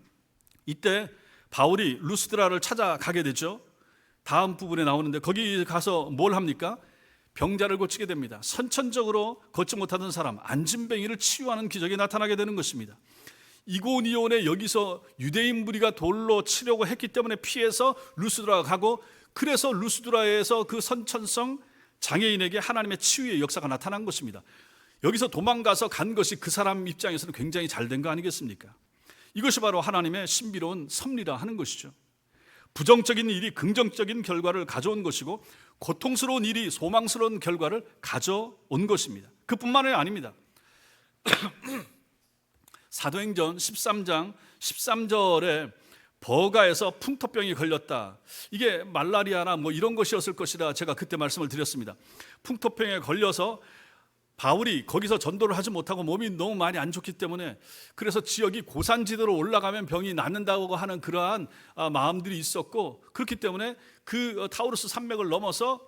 [SPEAKER 1] 이때 바울이 루스드라를 찾아가게 되죠. 다음 부분에 나오는데 거기 가서 뭘 합니까? 병자를 고치게 됩니다. 선천적으로 걷지 못하던 사람, 안진뱅이를 치유하는 기적이 나타나게 되는 것입니다. 이고니온에 여기서 유대인 무리가 돌로 치려고 했기 때문에 피해서 루스드라가 가고, 그래서 루스드라에서 그 선천성 장애인에게 하나님의 치유의 역사가 나타난 것입니다. 여기서 도망가서 간 것이 그 사람 입장에서는 굉장히 잘된 거 아니겠습니까? 이것이 바로 하나님의 신비로운 섭리라 하는 것이죠. 부정적인 일이 긍정적인 결과를 가져온 것이고, 고통스러운 일이 소망스러운 결과를 가져온 것입니다. 그뿐만이 아닙니다. 사도행전 13장 13절에 버가에서 풍토병이 걸렸다. 이게 말라리아나 뭐 이런 것이었을 것이라 제가 그때 말씀을 드렸습니다. 풍토병에 걸려서 바울이 거기서 전도를 하지 못하고 몸이 너무 많이 안 좋기 때문에, 그래서 지역이 고산지대로 올라가면 병이 낫는다고 하는 그러한 마음들이 있었고, 그렇기 때문에 그 타우루스 산맥을 넘어서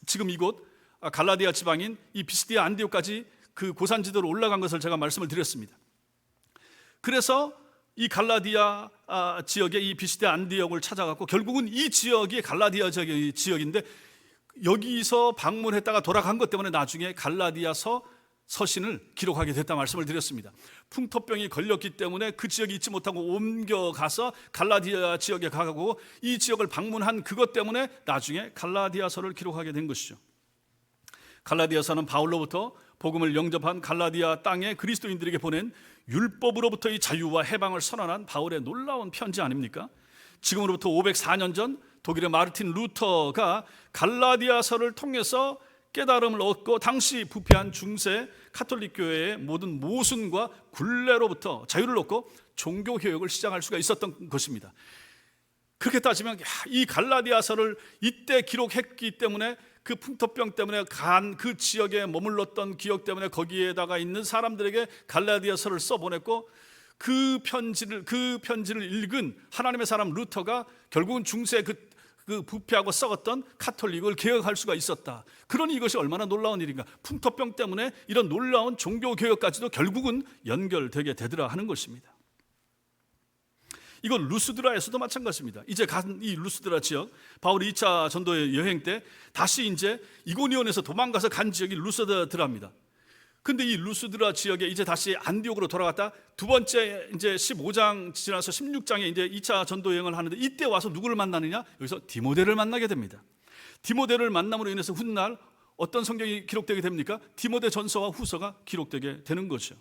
[SPEAKER 1] 지금 이곳 갈라디아 지방인 이 비시디아 안디옥까지 그 고산지대로 올라간 것을 제가 말씀을 드렸습니다. 그래서 이 갈라디아 지역의 이 비시대 안디옥을 찾아갔고 결국은 이 지역이 갈라디아 지역인데 여기서 방문했다가 돌아간 것 때문에 나중에 갈라디아서 서신을 기록하게 됐다 말씀을 드렸습니다. 풍토병이 걸렸기 때문에 그 지역에 있지 못하고 옮겨가서 갈라디아 지역에 가고 이 지역을 방문한 그것 때문에 나중에 갈라디아서를 기록하게 된 것이죠. 갈라디아서는 바울로부터 복음을 영접한 갈라디아 땅에 그리스도인들에게 보낸 율법으로부터의 자유와 해방을 선언한 바울의 놀라운 편지 아닙니까? 지금으로부터 504년 전 독일의 마르틴 루터가 갈라디아서를 통해서 깨달음을 얻고 당시 부패한 중세 카톨릭 교회의 모든 모순과 굴레로부터 자유를 얻고 종교개혁을 시작할 수가 있었던 것입니다. 그렇게 따지면 이 갈라디아서를 이때 기록했기 때문에 그 풍토병 때문에 간 그 지역에 머물렀던 기억 때문에 거기에다가 있는 사람들에게 갈라디아서를 써보냈고 그 편지를 읽은 하나님의 사람 루터가 결국은 중세 그 부패하고 썩었던 카톨릭을 개혁할 수가 있었다. 그러니 이것이 얼마나 놀라운 일인가. 풍토병 때문에 이런 놀라운 종교개혁까지도 결국은 연결되게 되더라 하는 것입니다. 이건 루스드라에서도 마찬가지입니다. 이제 간 이 루스드라 지역, 바울이 2차 전도의 여행 때 다시 이제 이고니온에서 도망가서 간 지역이 루스드라입니다. 근데 이 루스드라 지역에 이제 다시 안디옥으로 돌아갔다 두 번째 이제 15장 지나서 16장에 이제 2차 전도 여행을 하는데 이때 와서 누구를 만나느냐? 여기서 디모데를 만나게 됩니다. 디모데를 만남으로 인해서 훗날 어떤 성경이 기록되게 됩니까? 디모데 전서와 후서가 기록되게 되는 거죠.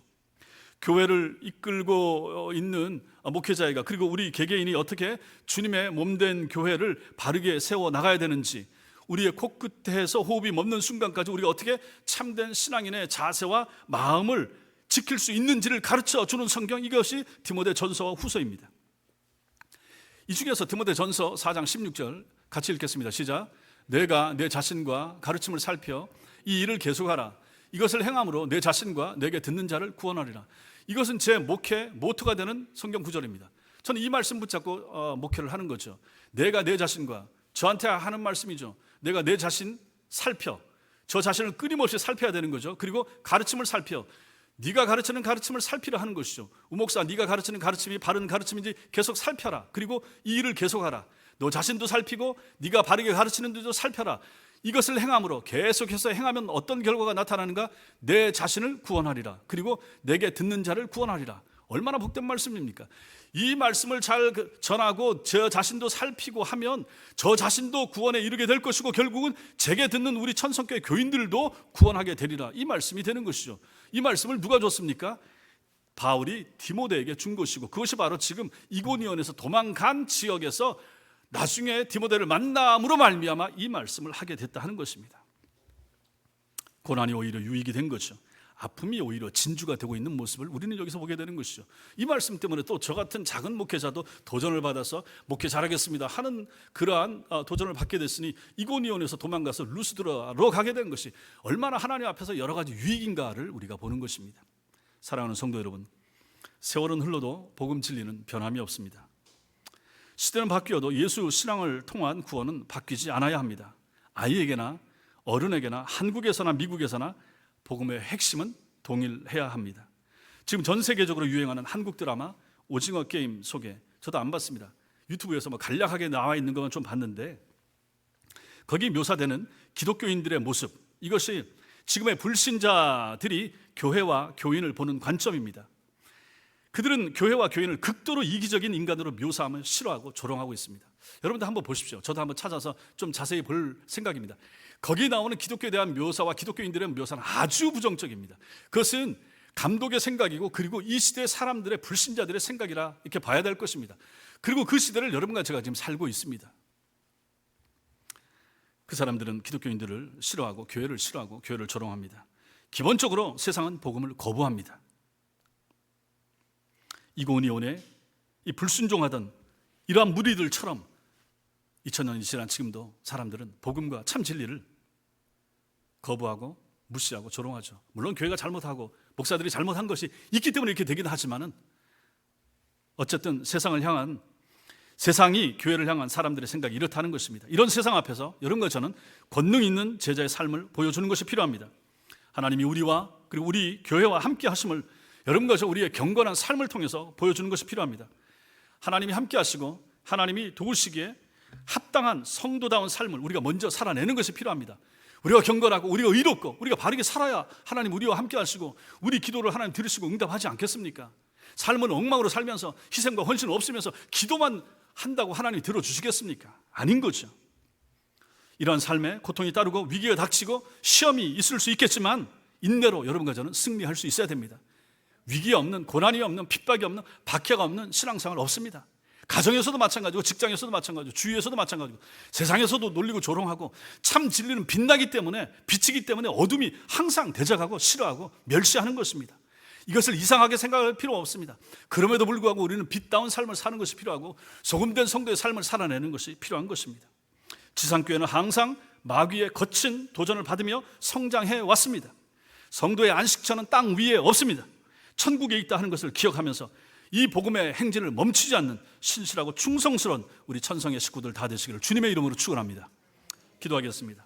[SPEAKER 1] 교회를 이끌고 있는 목회자이가 그리고 우리 개개인이 어떻게 주님의 몸된 교회를 바르게 세워 나가야 되는지, 우리의 코끝에서 호흡이 멎는 순간까지 우리가 어떻게 참된 신앙인의 자세와 마음을 지킬 수 있는지를 가르쳐 주는 성경, 이것이 디모데 전서와 후서입니다. 이 중에서 디모데 전서 4장 16절 같이 읽겠습니다. 시작. 내가 내 자신과 가르침을 살펴 이 일을 계속하라. 이것을 행함으로 내 자신과 내게 듣는 자를 구원하리라. 이것은 제 목회 모토가 되는 성경 구절입니다. 저는 이 말씀 붙잡고 목회를 하는 거죠. 내가 내 자신과, 저한테 하는 말씀이죠. 내가 내 자신 살펴, 저 자신을 끊임없이 살펴야 되는 거죠. 그리고 가르침을 살펴, 네가 가르치는 가르침을 살피라 하는 것이죠. 우목사, 네가 가르치는 가르침이 바른 가르침인지 계속 살펴라. 그리고 이 일을 계속하라. 너 자신도 살피고 네가 바르게 가르치는 데도 살펴라. 이것을 행함으로, 계속해서 행하면 어떤 결과가 나타나는가? 내 자신을 구원하리라. 그리고 내게 듣는 자를 구원하리라. 얼마나 복된 말씀입니까? 이 말씀을 잘 전하고 저 자신도 살피고 하면 저 자신도 구원에 이르게 될 것이고 결국은 제게 듣는 우리 천성교회 교인들도 구원하게 되리라. 이 말씀이 되는 것이죠. 이 말씀을 누가 줬습니까? 바울이 디모데에게 준 것이고 그것이 바로 지금 이고니온에서 도망간 지역에서 나중에 디모데를 만남으로 말미암아 이 말씀을 하게 됐다 하는 것입니다. 고난이 오히려 유익이 된 거죠. 아픔이 오히려 진주가 되고 있는 모습을 우리는 여기서 보게 되는 것이죠. 이 말씀 때문에 또 저 같은 작은 목회자도 도전을 받아서 목회 잘하겠습니다 하는 그러한 도전을 받게 됐으니 이고니온에서 도망가서 루스드라로 가게 된 것이 얼마나 하나님 앞에서 여러 가지 유익인가를 우리가 보는 것입니다. 사랑하는 성도 여러분, 세월은 흘러도 복음 진리는 변함이 없습니다. 시대는 바뀌어도 예수 신앙을 통한 구원은 바뀌지 않아야 합니다. 아이에게나 어른에게나 한국에서나 미국에서나 복음의 핵심은 동일해야 합니다. 지금 전 세계적으로 유행하는 한국 드라마 오징어 게임 속에, 저도 안 봤습니다. 유튜브에서 뭐 간략하게 나와 있는 것만 좀 봤는데 거기 묘사되는 기독교인들의 모습, 이것이 지금의 불신자들이 교회와 교인을 보는 관점입니다. 그들은 교회와 교인을 극도로 이기적인 인간으로 묘사하며 싫어하고 조롱하고 있습니다. 여러분들 한번 보십시오. 저도 한번 찾아서 좀 자세히 볼 생각입니다. 거기 나오는 기독교에 대한 묘사와 기독교인들의 묘사는 아주 부정적입니다. 그것은 감독의 생각이고 그리고 이 시대의 사람들의, 불신자들의 생각이라 이렇게 봐야 될 것입니다. 그리고 그 시대를 여러분과 제가 지금 살고 있습니다. 그 사람들은 기독교인들을 싫어하고 교회를 싫어하고 교회를 조롱합니다. 기본적으로 세상은 복음을 거부합니다. 이고니온의 이 불순종하던 이러한 무리들처럼 2000년이 지난 지금도 사람들은 복음과 참 진리를 거부하고 무시하고 조롱하죠. 물론 교회가 잘못하고 목사들이 잘못한 것이 있기 때문에 이렇게 되긴 하지만은 어쨌든 세상이 교회를 향한 사람들의 생각이 이렇다는 것입니다. 이런 세상 앞에서 여러분과 저는 권능 있는 제자의 삶을 보여주는 것이 필요합니다. 하나님이 우리와 그리고 우리 교회와 함께 하심을 여러분과 저 우리의 경건한 삶을 통해서 보여주는 것이 필요합니다. 하나님이 함께 하시고 하나님이 도우시기에 합당한 성도다운 삶을 우리가 먼저 살아내는 것이 필요합니다. 우리가 경건하고 우리가 의롭고 우리가 바르게 살아야 하나님 우리와 함께 하시고 우리 기도를 하나님 들으시고 응답하지 않겠습니까? 삶은 엉망으로 살면서 희생과 헌신 없으면서 기도만 한다고 하나님이 들어주시겠습니까? 아닌 거죠. 이러한 삶에 고통이 따르고 위기가 닥치고 시험이 있을 수 있겠지만 인내로 여러분과 저는 승리할 수 있어야 됩니다. 위기 없는, 고난이 없는, 핍박이 없는, 박해가 없는 신앙생활 없습니다. 가정에서도 마찬가지고 직장에서도 마찬가지고 주위에서도 마찬가지고 세상에서도 놀리고 조롱하고 참 진리는 빛나기 때문에 비치기 때문에 어둠이 항상 대적하고 싫어하고 멸시하는 것입니다. 이것을 이상하게 생각할 필요 없습니다. 그럼에도 불구하고 우리는 빛다운 삶을 사는 것이 필요하고 소금된 성도의 삶을 살아내는 것이 필요한 것입니다. 지상교회는 항상 마귀의 거친 도전을 받으며 성장해 왔습니다. 성도의 안식처는 땅 위에 없습니다. 천국에 있다 하는 것을 기억하면서 이 복음의 행진을 멈추지 않는 신실하고 충성스러운 우리 천성의 식구들 다 되시기를 주님의 이름으로 축원합니다. 기도하겠습니다.